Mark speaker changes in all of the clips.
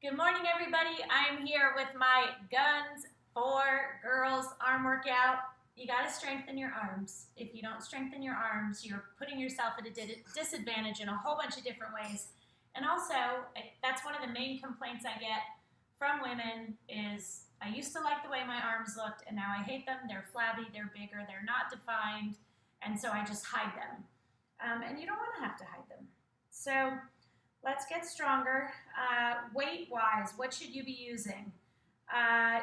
Speaker 1: Good morning, everybody. I'm here with my Guns for Girls arm workout. You got to strengthen your arms. If you don't strengthen your arms, you're putting yourself at a disadvantage in a whole bunch of different ways. And also, that's one of the main complaints I get from women is, I used to like the way my arms looked, and now I hate them. They're flabby, they're bigger, they're not defined, and so I just hide them. And you don't want to have to hide them. So let's get stronger. Weight-wise, what should you be using?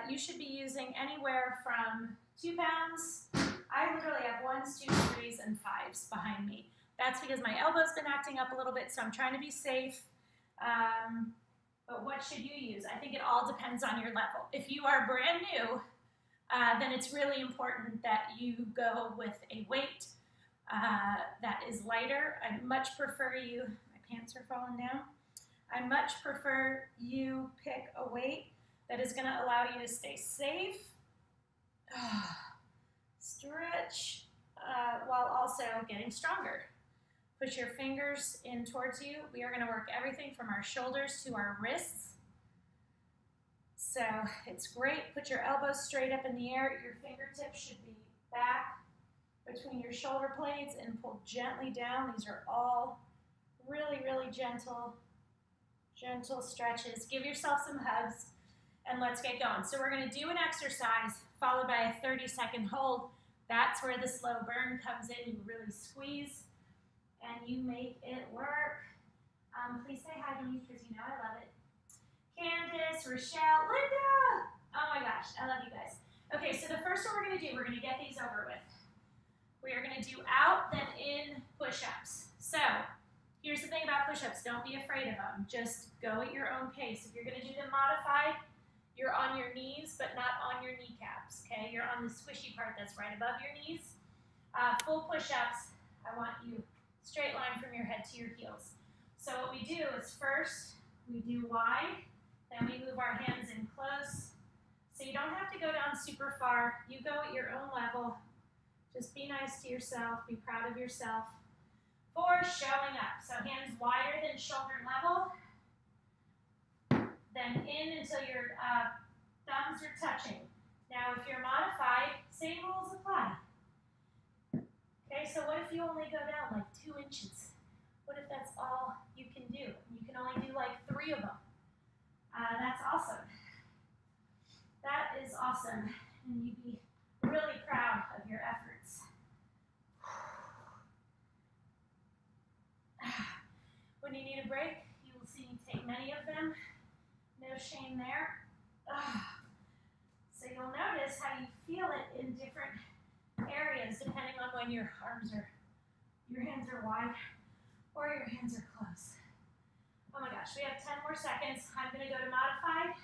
Speaker 1: You should be using anywhere from 2 pounds. I literally have 1s, 2s, 3s, and 5s behind me. That's because my elbow's been acting up a little bit, so I'm trying to be safe. But what should you use? I think it all depends on your level. If you are brand new, then it's really important that you go with a weight that is lighter. I much prefer you, my pants are falling down. I much prefer you pick a weight that is gonna allow you to stay safe, stretch, while also getting stronger. Push your fingers in towards you. We are gonna work everything from our shoulders to our wrists. So it's great. Put your elbows straight up in the air. Your fingertips should be back between your shoulder blades and pull gently down. These are all really, really gentle stretches. Give yourself some hugs and let's get going. So we're gonna do an exercise followed by a 30-second hold. That's where the slow burn comes in. You really squeeze and you make it work. Please say hi to me because you know I love it. Candace, Rochelle, Linda. Oh my gosh, I love you guys. Okay, so the first one we're gonna do, we're gonna get these over with. We are gonna do out, then in push-ups. So here's the thing about push-ups, don't be afraid of them. Just go at your own pace. If you're gonna do them modified, you're on your knees, but not on your kneecaps, okay? You're on the squishy part that's right above your knees. Full push-ups, I want you straight line from your head to your heels. So what we do is first, we do wide, then we move our hands in close. So you don't have to go down super far. You go at your own level. Just be nice to yourself, be proud of yourself. For showing up, so hands wider than shoulder level, then in until your thumbs are touching. Now if you're modified, same rules apply. Okay, so what if you only go down like 2 inches? What if that's all you can do? You can only do like 3 of them. That's awesome. That is awesome, and you'd be really proud of your efforts. When you need a break, you will see me take many of them. No shame there. So you'll notice how you feel it in different areas depending on when your hands are wide or your hands are close. Oh my gosh, we have 10 more seconds. I'm gonna go to modified.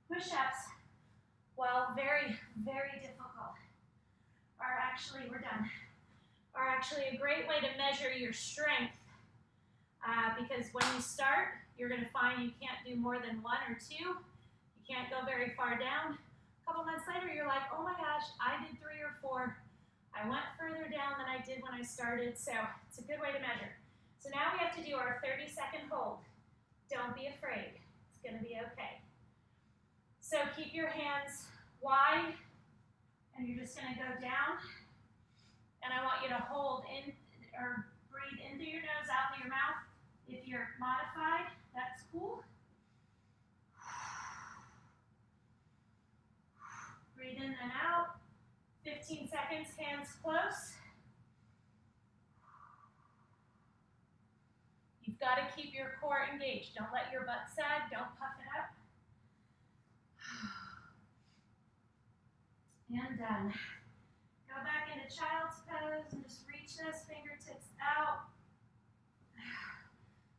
Speaker 1: Push-ups, while very, very difficult, are actually, we're done, are actually a great way to measure your strength because when you start, you're gonna find you can't do more than 1 or 2. You can't go very far down. A couple months later, you're like, oh my gosh, I did 3 or 4. I went further down than I did when I started, so it's a good way to measure. So now we have to do our 30-second hold. Don't be afraid, it's gonna be okay. So keep your hands wide, and you're just gonna go down, and I want you to hold in, or breathe in through your nose, out through your mouth. If you're modified, that's cool. Breathe in and out. 15 seconds, hands close. You've got to keep your core engaged. Don't let your butt sag, don't puff it up. And done. Go back into child's pose and just reach those fingertips out.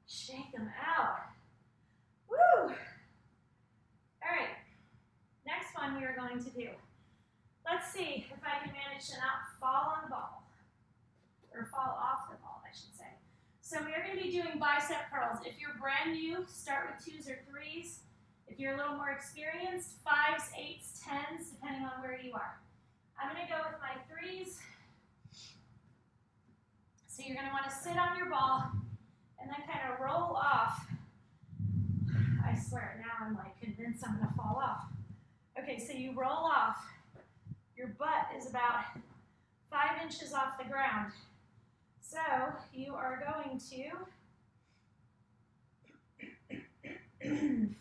Speaker 1: Shake them out. Woo! All right, next one we are going to do. Let's see if I can manage to not fall on the ball, or fall off the ball, I should say. So we are going to be doing bicep curls. If you're brand new, start with 2s or 3s. If you're a little more experienced, 5s, 8s, 10s, depending on where you are. I'm going to go with my 3s. So you're going to want to sit on your ball and then kind of roll off. I swear, now I'm like convinced I'm gonna fall off. Okay, so you roll off. Your butt is about 5 inches off the ground. So you are going to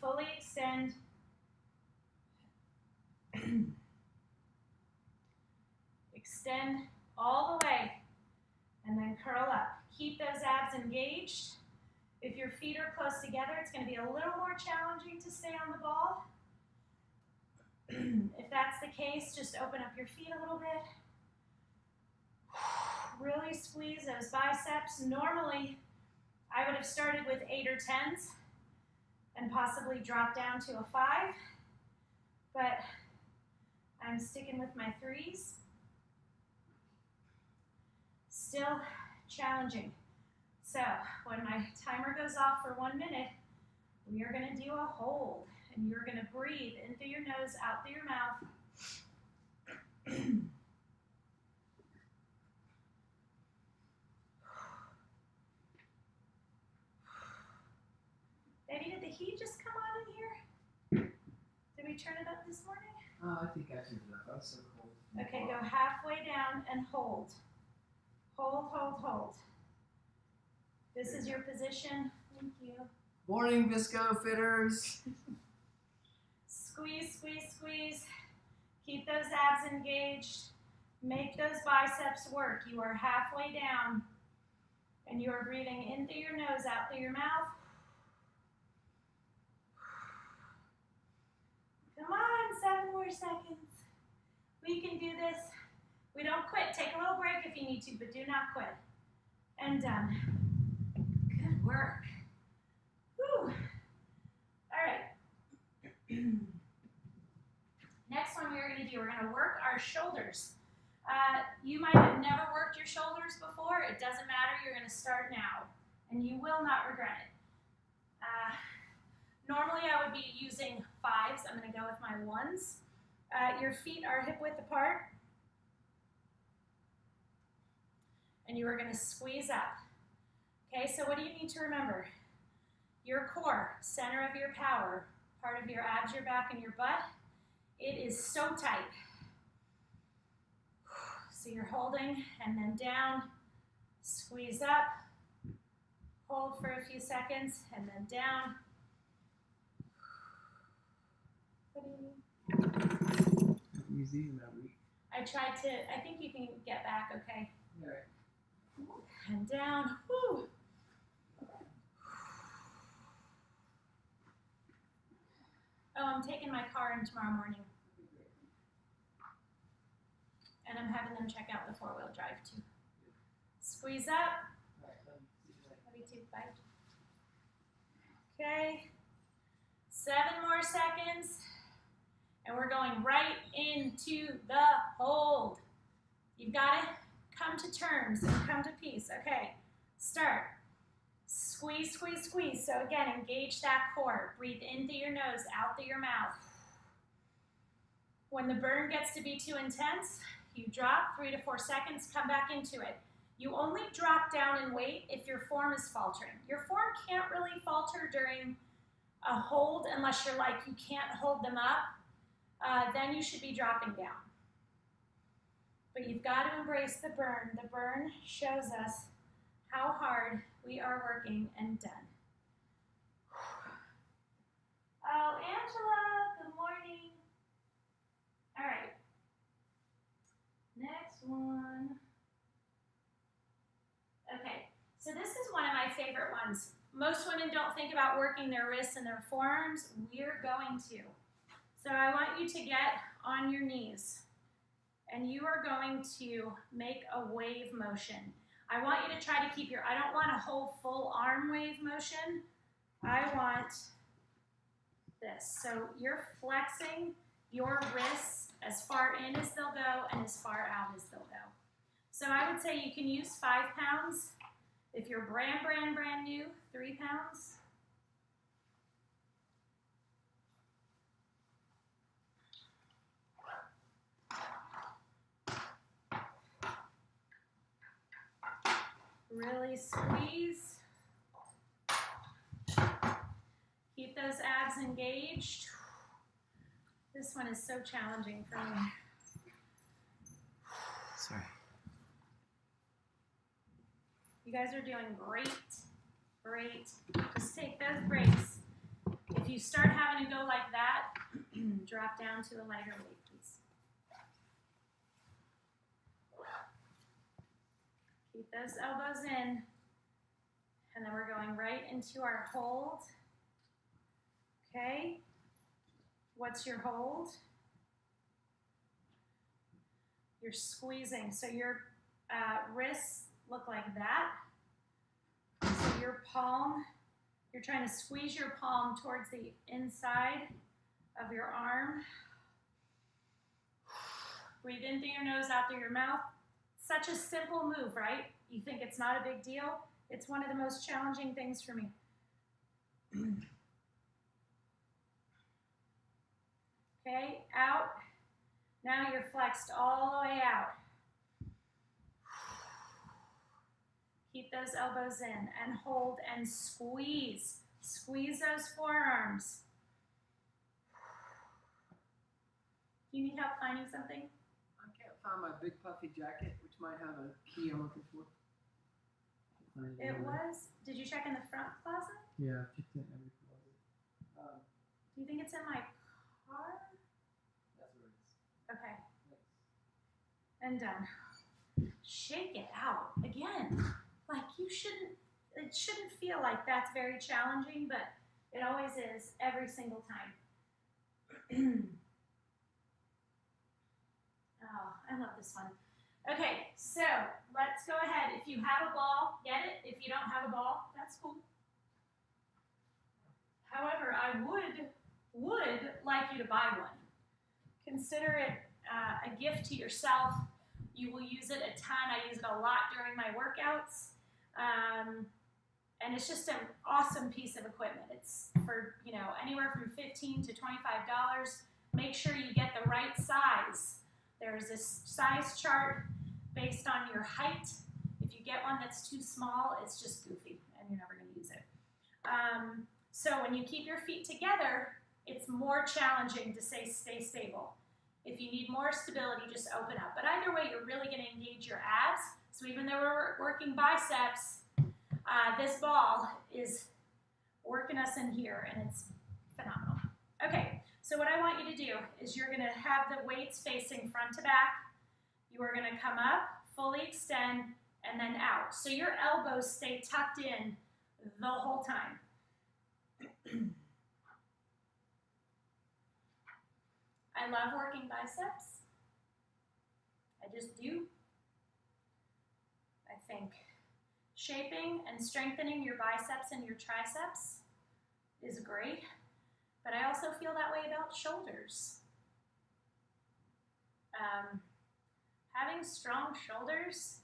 Speaker 1: fully extend. Extend all the way and then curl up. Keep those abs engaged. If your feet are close together, it's going to be a little more challenging to stay on the ball. If that's the case, just open up your feet a little bit. Really squeeze those biceps. Normally, I would have started with 8 or 10s and possibly dropped down to a 5, but I'm sticking with my 3s. Still challenging. So when my timer goes off for 1 minute, we are going to do a hold, and you're going to breathe in through your nose, out through your mouth. Baby, did the heat just come on in here? Did we turn it up this morning?
Speaker 2: Oh, I think I turned it up. I was so cold.
Speaker 1: Okay, go halfway down and hold. Hold, hold, hold. This is your position. Thank you.
Speaker 2: Morning, Visco Fitters.
Speaker 1: Squeeze, squeeze, squeeze. Keep those abs engaged. Make those biceps work. You are halfway down, and you are breathing in through your nose, out through your mouth. Come on, 7 more seconds. We can do this. We don't quit. Take a little break if you need to, but do not quit. And done. Good work. Whew. All right. Next one we're going to do, we're going to work our shoulders. You might have never worked your shoulders before. It doesn't matter. You're going to start now, and you will not regret it. Normally, I would be using 5s. I'm going to go with my 1s. Your feet are hip width apart, and you are going to squeeze up. Okay, so what do you need to remember? Your core, center of your power, part of your abs, your back, and your butt, it is so tight. So you're holding, and then down, squeeze up, hold for a few seconds, and then down. What do you need?
Speaker 2: Easy that week.
Speaker 1: I think you can get back, okay?
Speaker 2: All right.
Speaker 1: And down. Whew. Oh, I'm taking my car in tomorrow morning. And I'm having them check out the 4-wheel drive too. Squeeze up.
Speaker 2: All right,
Speaker 1: Love you too. Bye. Okay. 7 more seconds. And we're going right into the hold. You've got to come to terms and come to peace. Okay, start. Squeeze, squeeze, squeeze. So again, engage that core. Breathe in through your nose, out through your mouth. When the burn gets to be too intense, you drop 3 to 4 seconds, come back into it. You only drop down in weight if your form is faltering. Your form can't really falter during a hold unless you're like, you can't hold them up. Then you should be dropping down. But you've got to embrace the burn. The burn shows us how hard we are working, and done. Oh, Angela, good morning. All right. Next one. Okay, so this is one of my favorite ones. Most women don't think about working their wrists and their forearms. We're going to. So I want you to get on your knees, and you are going to make a wave motion. I want you to try to keep I don't want a whole full arm wave motion. I want this. So you're flexing your wrists as far in as they'll go and as far out as they'll go. So I would say you can use 5 pounds. If you're brand new, 3 pounds. Really squeeze. those abs engaged. This one is so challenging for me.
Speaker 2: Sorry.
Speaker 1: You guys are doing great. Great. Just take those breaks. If you start having to go like that, drop down to a lighter weight, please. Keep those elbows in. And then we're going right into our hold. Okay. What's your hold? You're squeezing. So your wrists look like that. So your palm, you're trying to squeeze your palm towards the inside of your arm. Breathe in through your nose, out through your mouth. Such a simple move, right? You think it's not a big deal? It's one of the most challenging things for me. Okay, out. Now you're flexed all the way out. Keep those elbows in and hold and squeeze. Squeeze those forearms. Do you need help finding something?
Speaker 2: I can't find my big puffy jacket, which might have a key I'm looking for.
Speaker 1: It was, did you check in the front closet?
Speaker 2: Yeah, I checked in every closet.
Speaker 1: Do you think it's in my car?
Speaker 2: That's where it is.
Speaker 1: Okay,
Speaker 2: Thanks.
Speaker 1: and done. Shake it out again. Like it shouldn't feel like that's very challenging, but it always is every single time. Oh, I love this one. Okay, so let's go ahead. If you have a ball, get it. If you don't have a ball, that's cool. However, I would like you to buy one. Consider it a gift to yourself. You will use it a ton. I use it a lot during my workouts. And it's just an awesome piece of equipment. It's for, anywhere from $15 to $25. Make sure you get the right size. There's this size chart based on your height. If you get one that's too small, it's just goofy and you're never going to use it. So when you keep your feet together, it's more challenging to stay stable. If you need more stability, just open up. But either way, you're really going to engage your abs. So even though we're working biceps, this ball is working us in here, and it's phenomenal. Okay, so what I want you to do is you're going to have the weights facing front to back. You are going to come up, fully extend, and then out. So your elbows stay tucked in the whole time. I love working biceps. I just do. I think shaping and strengthening your biceps and your triceps is great, but I also feel that way about shoulders. Having strong shoulders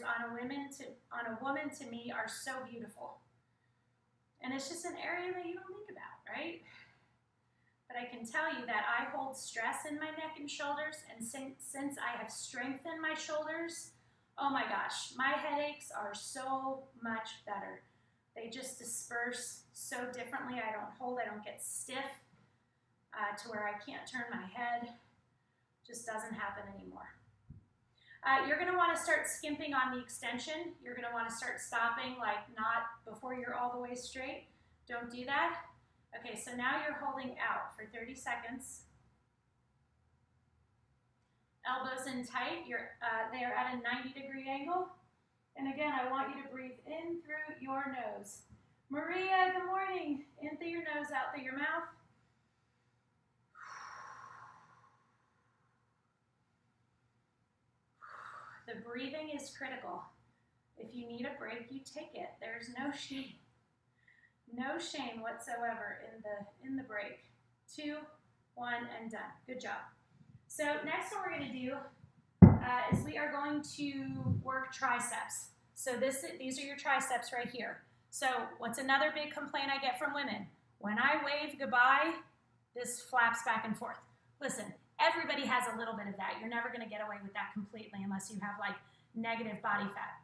Speaker 1: on a woman to me are so beautiful. And it's just an area that you don't think about, right? But I can tell you that I hold stress in my neck and shoulders, and since I have strengthened my shoulders, oh my gosh, my headaches are so much better. They just disperse so differently. I don't get stiff to where I can't turn my head. Just doesn't happen anymore. You're going to want to start skimping on the extension. You're going to want to start stopping, like not before you're all the way straight. Don't do that. Okay, so now you're holding out for 30 seconds. Elbows in tight. They are at a 90-degree angle. And again, I want you to breathe in through your nose. Maria, good morning. In through your nose, out through your mouth. The breathing is critical. If you need a break, you take it. There's no shame. No shame whatsoever in the break. 2, 1, and done. Good job. So next what we're going to do is we are going to work triceps. So these are your triceps right here. So what's another big complaint I get from women? When I wave goodbye, this flaps back and forth. Listen, everybody has a little bit of that. You're never going to get away with that completely unless you have like negative body fat.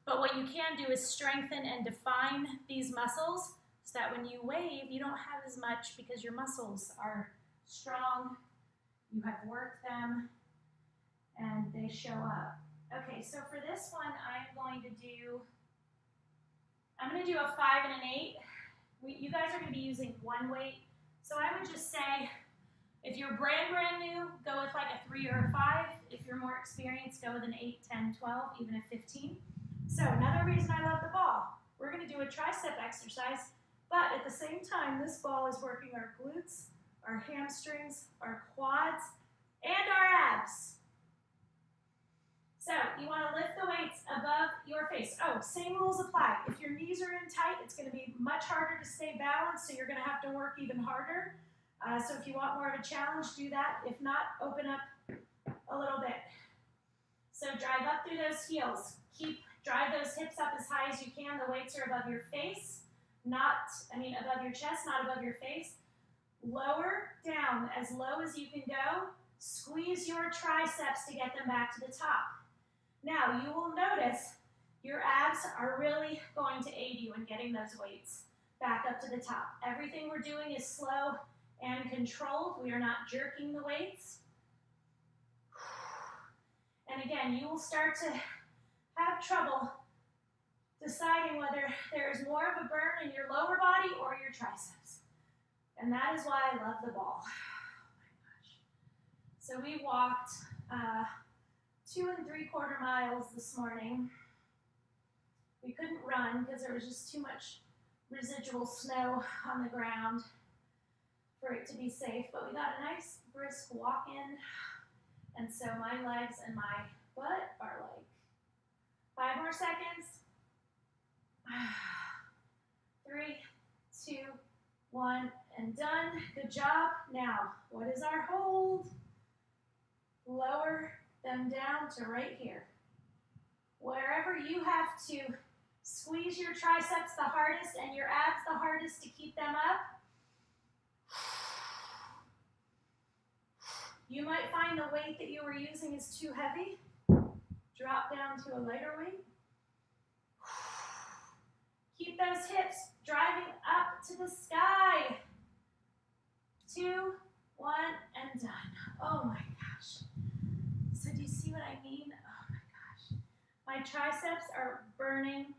Speaker 1: But what you can do is strengthen and define these muscles so that when you wave, you don't have as much because your muscles are strong, you have worked them, and they show up. Okay, so for this one, I'm going to do a 5 and an 8. You guys are going to be using one weight. So I would just say, if you're brand new, go with like a 3 or a 5. If you're more experienced, go with an 8, 10, 12, even a 15. So another reason I love the ball, we're going to do a tricep exercise, but at the same time, this ball is working our glutes, our hamstrings, our quads, and our abs. So you want to lift the weights above your face. Oh, same rules apply. If your knees are in tight, it's going to be much harder to stay balanced, so you're going to have to work even harder. So if you want more of a challenge, do that. If not, open up a little bit. So drive up through those heels. Drive those hips up as high as you can. The weights are above your face, above your chest, not above your face. Lower down as low as you can go. Squeeze your triceps to get them back to the top. Now, you will notice your abs are really going to aid you in getting those weights back up to the top. Everything we're doing is slow and controlled. We are not jerking the weights. And again, you will start to have trouble deciding whether there is more of a burn in your lower body or your triceps. And that is why I love the ball. Oh my gosh. So we walked 2 3/4 miles this morning. We couldn't run because there was just too much residual snow on the ground for it to be safe, but we got a nice brisk walk in, and so my legs and my butt are like 5 more seconds. 3, 2, 1, and done. Good job. Now, what is our hold? Lower them down to right here. Wherever you have to squeeze your triceps the hardest and your abs the hardest to keep them up, you might find the weight that you were using is too heavy. Drop down to a lighter weight. Keep those hips driving up to the sky. 2, 1, and done. Oh my gosh. So do you see what I mean? Oh my gosh. My triceps are burning.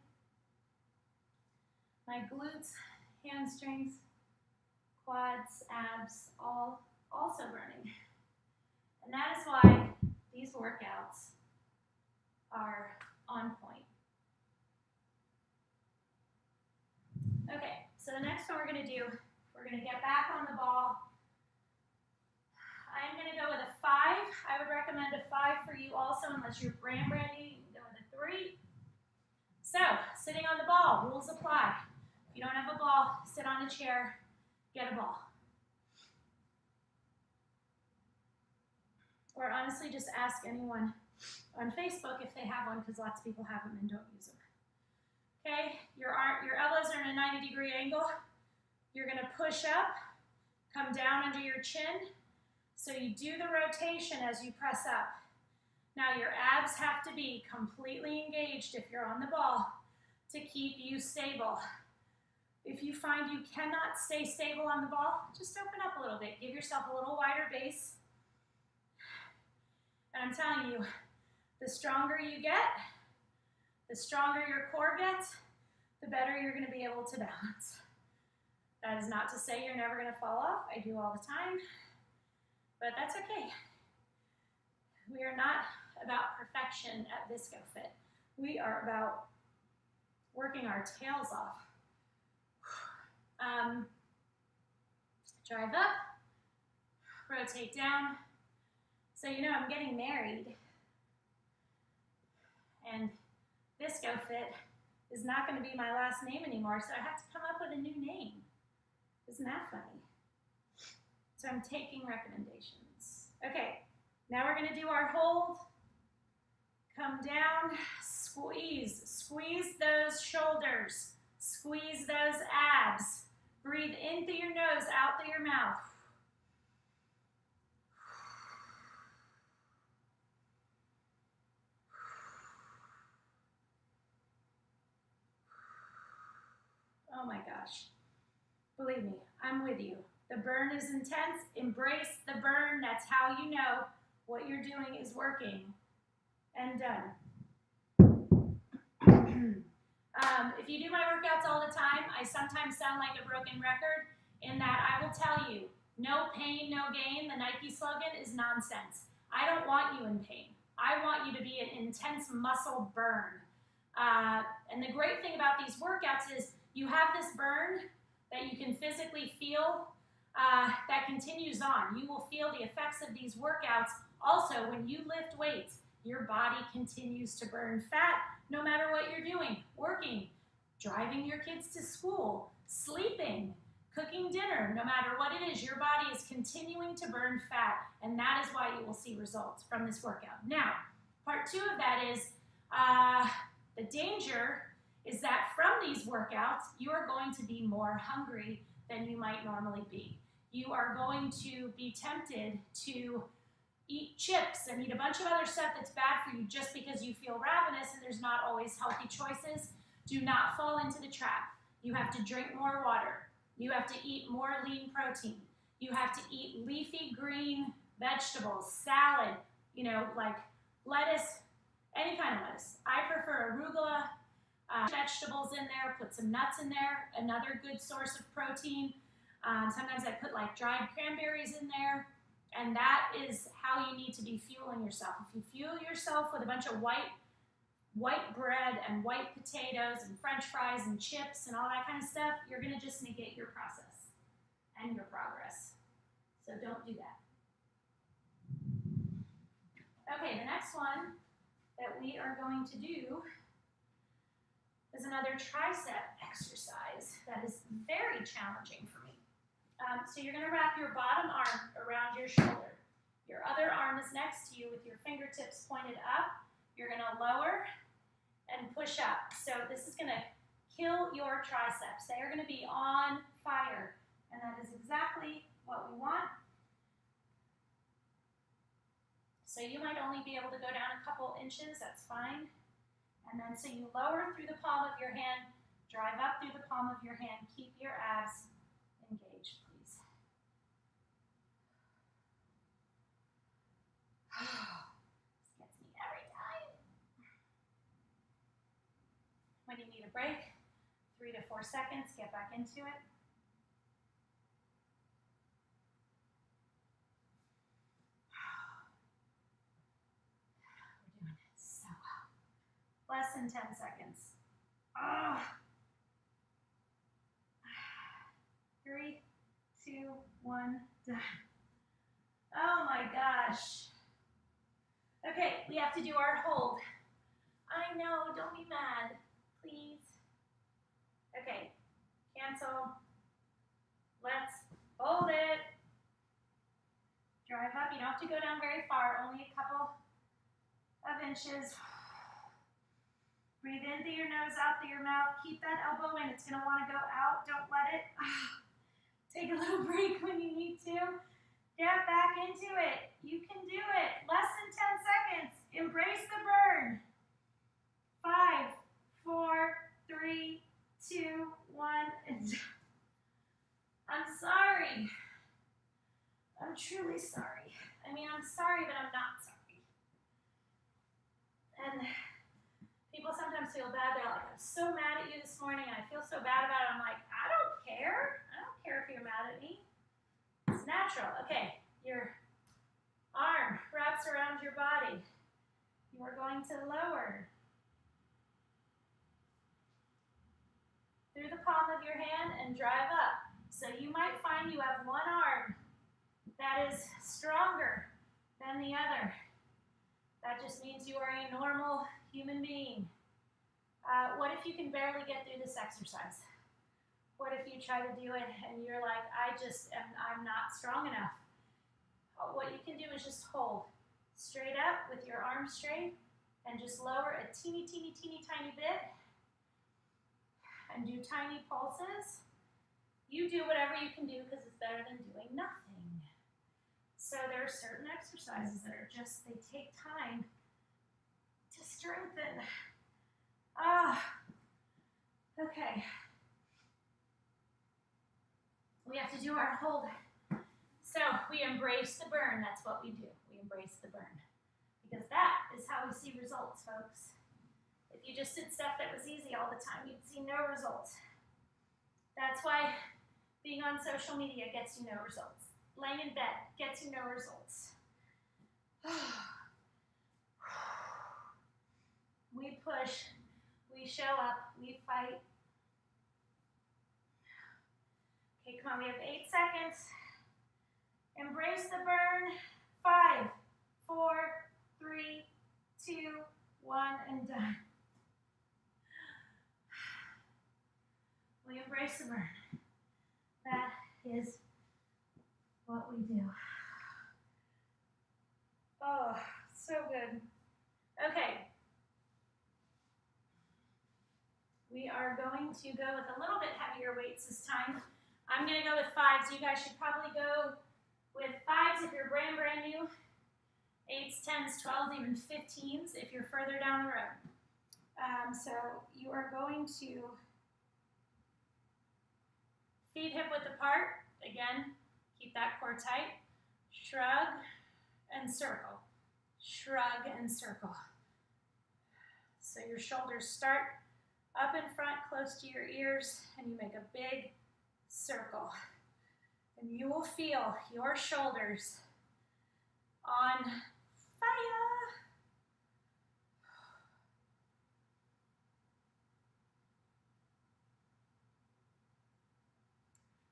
Speaker 1: My glutes, hamstrings, quads, abs, all also burning. And that is why these workouts are on point. Okay, so the next one we're going to do, we're going to get back on the ball. I'm going to go with a 5. I would recommend a 5 for you also, unless you're brand new, you can go with a 3. So, sitting on the ball, rules apply. If you don't have a ball, sit on a chair, get a ball. Or honestly, just ask anyone on Facebook if they have one, because lots of people have them and don't use them. Okay, your elbows are in a 90-degree angle. You're going to push up, come down under your chin. So you do the rotation as you press up. Now your abs have to be completely engaged if you're on the ball to keep you stable. If you find you cannot stay stable on the ball, just open up a little bit. Give yourself a little wider base. And I'm telling you, the stronger you get, the stronger your core gets, the better you're going to be able to balance. That is not to say you're never going to fall off. I do all the time. But that's okay. We are not about perfection at ViscoFit. We are about working our tails off. Drive up, rotate down. So you know I'm getting married, and ViscoFit is not going to be my last name anymore, so I have to come up with a new name. Isn't that funny? So I'm taking recommendations. Okay, now we're going to do our hold. Come down, squeeze. Squeeze those shoulders. Squeeze those abs. Breathe in through your nose, out through your mouth. Oh my gosh. Believe me, I'm with you. The burn is intense. Embrace the burn. That's how you know what you're doing is working. And done. If you do my workouts all the time, I sometimes sound like a broken record in that I will tell you, no pain, no gain. The Nike slogan is nonsense. I don't want you in pain. I want you to be an intense muscle burn. And the great thing about these workouts is you have this burn that you can physically feel that continues on. You will feel the effects of these workouts. Also, when you lift weights, your body continues to burn fat no matter what you're doing. Working, driving your kids to school, sleeping, cooking dinner, no matter what it is, your body is continuing to burn fat, and that is why you will see results from this workout. Now, part 2 of that is the danger is that from these workouts, you are going to be more hungry than you might normally be. You are going to be tempted to eat chips and eat a bunch of other stuff that's bad for you just because you feel ravenous, and there's not always healthy choices. Do not fall into the trap. You have to drink more water. You have to eat more lean protein. You have to eat leafy green vegetables, salad, like lettuce, any kind of lettuce. I prefer arugula, vegetables in there, put some nuts in there, another good source of protein. Sometimes I put like dried cranberries in there, and that is how you need to be fueling yourself. If you fuel yourself with a bunch of white bread and white potatoes and french fries and chips and all that kind of stuff, you're going to just negate your process and your progress. So don't do that. Okay, the next one that we are going to do is another tricep exercise that is very challenging for me. So you're going to wrap your bottom arm around your shoulder. Your other arm is next to you with your fingertips pointed up. You're going to lower and push up. So this is going to kill your triceps. They are going to be on fire, and that is exactly what we want. So you might only be able to go down a couple inches, that's fine. And then so you lower through the palm of your hand, drive up through the palm of your hand, keep your abs engaged, please. This gets me every time. When you need a break, 3 to 4 seconds, get back into it. We're doing it so well. Less than 10 seconds. 3, 2, 1, done. Oh my gosh. Okay, we have to do our hold. I know, don't be mad, please. Okay, cancel. Let's hold it. Drive up. You don't have to go down very far, only a couple of inches. Breathe in through your nose, out through your mouth. Keep that elbow in. It's going to want to go out. Don't let it. Take a little break when you need to. Get back into it. You can do it. Less than 10 seconds. Embrace the burn. 5, 4, 3, 2, 1. I'm sorry. I'm truly sorry. I mean, I'm sorry, but I'm not sorry. And people sometimes feel bad. They're like, I'm so mad at you this morning, and I feel so bad about it. I'm like, I don't care. I don't care if you're mad at me. It's natural. Okay, your arm wraps around your body. You are going to lower through the palm of your hand and drive up. So you might find you have one arm that is stronger than the other. That just means you are a normal human being. What if you can barely get through this exercise? What if you try to do it and you're like, I'm not strong enough? What you can do is just hold straight up with your arms straight and just lower a teeny, teeny, teeny, tiny bit and do tiny pulses. You do whatever you can do because it's better than doing nothing. So there are certain exercises that are just, they take time to strengthen. Okay. do our hold. So we embrace the burn. That's what we do. We embrace the burn. Because that is how we see results, folks. If you just did stuff that was easy all the time, you'd see no results. That's why being on social media gets you no results. Laying in bed gets you no results. We push, we show up, we fight. Okay, come on, we have 8 seconds. Embrace the burn. 5, 4, 3, 2, 1, and done. We embrace the burn. That is what we do. Oh, so good. Okay. We are going to go with a little bit heavier weights this time. I'm going to go with 5s. You guys should probably go with 5s if you're brand new. 8s, 10s, 12s, even 15s if you're further down the road. So you are going to feet hip width apart. Again, keep that core tight. Shrug and circle. Shrug and circle. So your shoulders start up in front, close to your ears, and you make a big circle. And you will feel your shoulders on fire.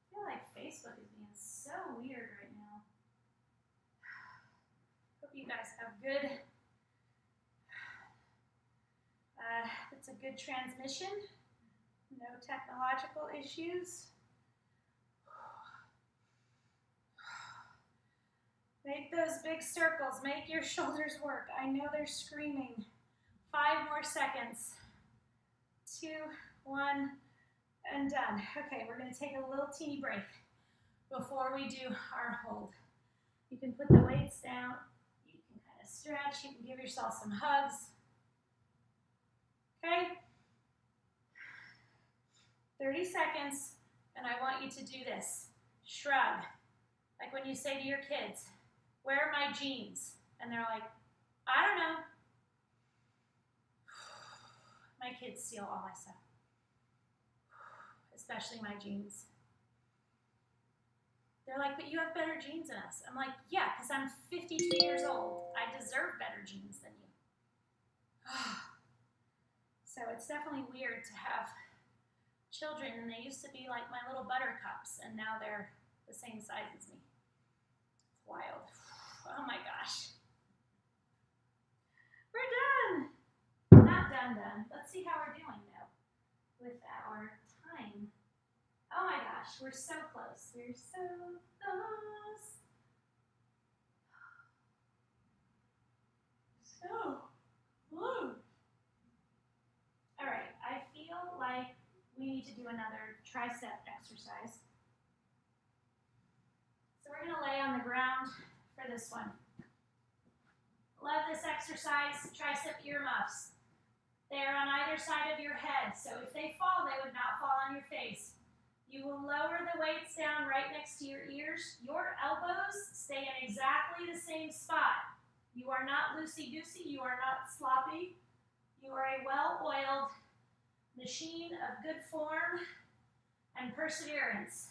Speaker 1: I feel like Facebook is being so weird right now. Hope you guys have good, it's a good transmission. No technological issues. Make those big circles. Make your shoulders work. I know they're screaming. 5 more seconds. 2, 1, and done. Okay, we're going to take a little teeny break before we do our hold. You can put the weights down. You can kind of stretch. You can give yourself some hugs. Okay? 30 seconds, and I want you to do this. Shrug. Like when you say to your kids, where are my jeans? And they're like, I don't know. My kids steal all my stuff. Especially my jeans. They're like, but you have better jeans than us. I'm like, yeah, because I'm 52 years old. I deserve better jeans than you. So it's definitely weird to have children, and they used to be like my little buttercups, and now they're the same size as me. It's wild. Oh my gosh. We're done. Not done. Let's see how we're doing though with our time. Oh my gosh, we're so close. We're so close. So close. All right, I feel like we need to do another tricep exercise. So we're gonna lay on the ground for this one. Love this exercise, tricep earmuffs. They're on either side of your head, so if they fall, they would not fall on your face. You will lower the weights down right next to your ears. Your elbows stay in exactly the same spot. You are not loosey-goosey, you are not sloppy. You are a well-oiled machine of good form and perseverance.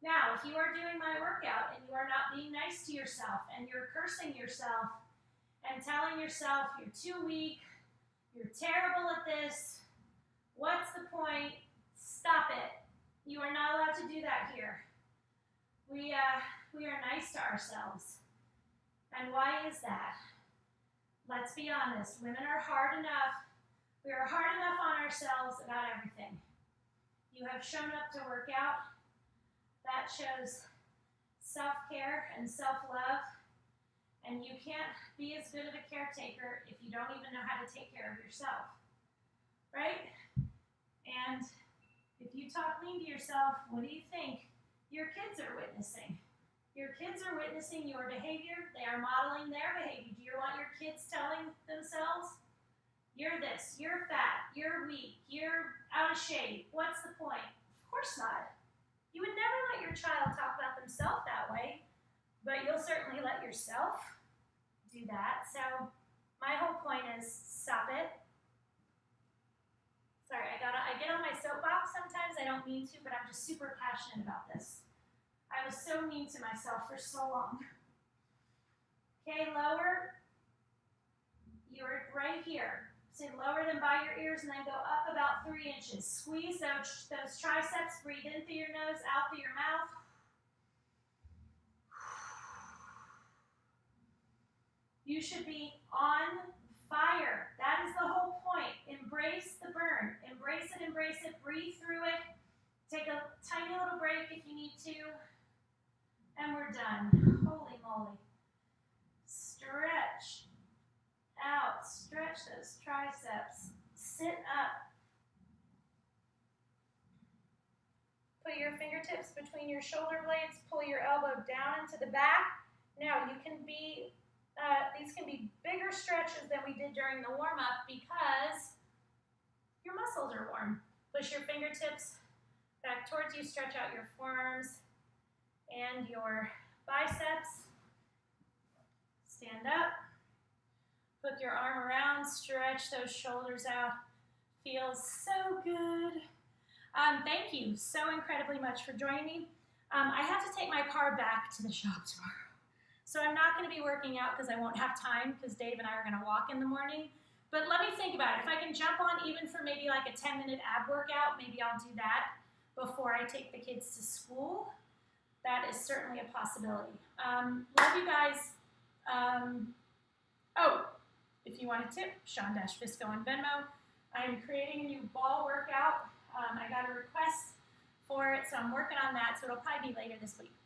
Speaker 1: Now, if you are doing my workout and you are not being nice to yourself and you're cursing yourself and telling yourself you're too weak, you're terrible at this, what's the point? Stop it. You are not allowed to do that here. We are nice to ourselves. And why is that? Let's be honest. Women are hard enough. We are hard enough on ourselves about everything. You have shown up to work out. That shows self-care and self-love. And you can't be as good of a caretaker if you don't even know how to take care of yourself. Right? And if you talk mean to yourself, what do you think? Your kids are witnessing. Your kids are witnessing your behavior. They are modeling their behavior. Do you want your kids telling themselves, you're this, you're fat, you're weak, you're out of shape? What's the point? Of course not. You would never let your child talk about themselves that way, but you'll certainly let yourself do that. So my whole point is stop it. Sorry, I get on my soapbox sometimes. I don't mean to, but I'm just super passionate about this. I was so mean to myself for so long. Okay, lower. You're right here. So lower them by your ears and then go up about 3 inches. Squeeze those triceps. Breathe in through your nose, out through your mouth. You should be on fire. That is the whole point. Embrace the burn. Embrace it, embrace it. Breathe through it. Take a tiny little break if you need to. And we're done. Holy moly. Stretch out. Stretch those triceps. Sit up. Put your fingertips between your shoulder blades. Pull your elbow down into the back. Now you can be, these can be bigger stretches than we did during the warm-up because your muscles are warm. Push your fingertips back towards you. Stretch out your forearms and your biceps. Stand up. Put your arm around, stretch those shoulders out. Feels so good. Thank you so incredibly much for joining me. I have to take my car back to the shop tomorrow. So I'm not going to be working out because I won't have time because Dave and I are going to walk in the morning. But let me think about it. If I can jump on even for maybe like a 10-minute ab workout, maybe I'll do that before I take the kids to school. That is certainly a possibility. Love you guys. If you want a tip, Sean-Fisco on Venmo. I'm creating a new ball workout. I got a request for it, so I'm working on that, so it'll probably be later this week.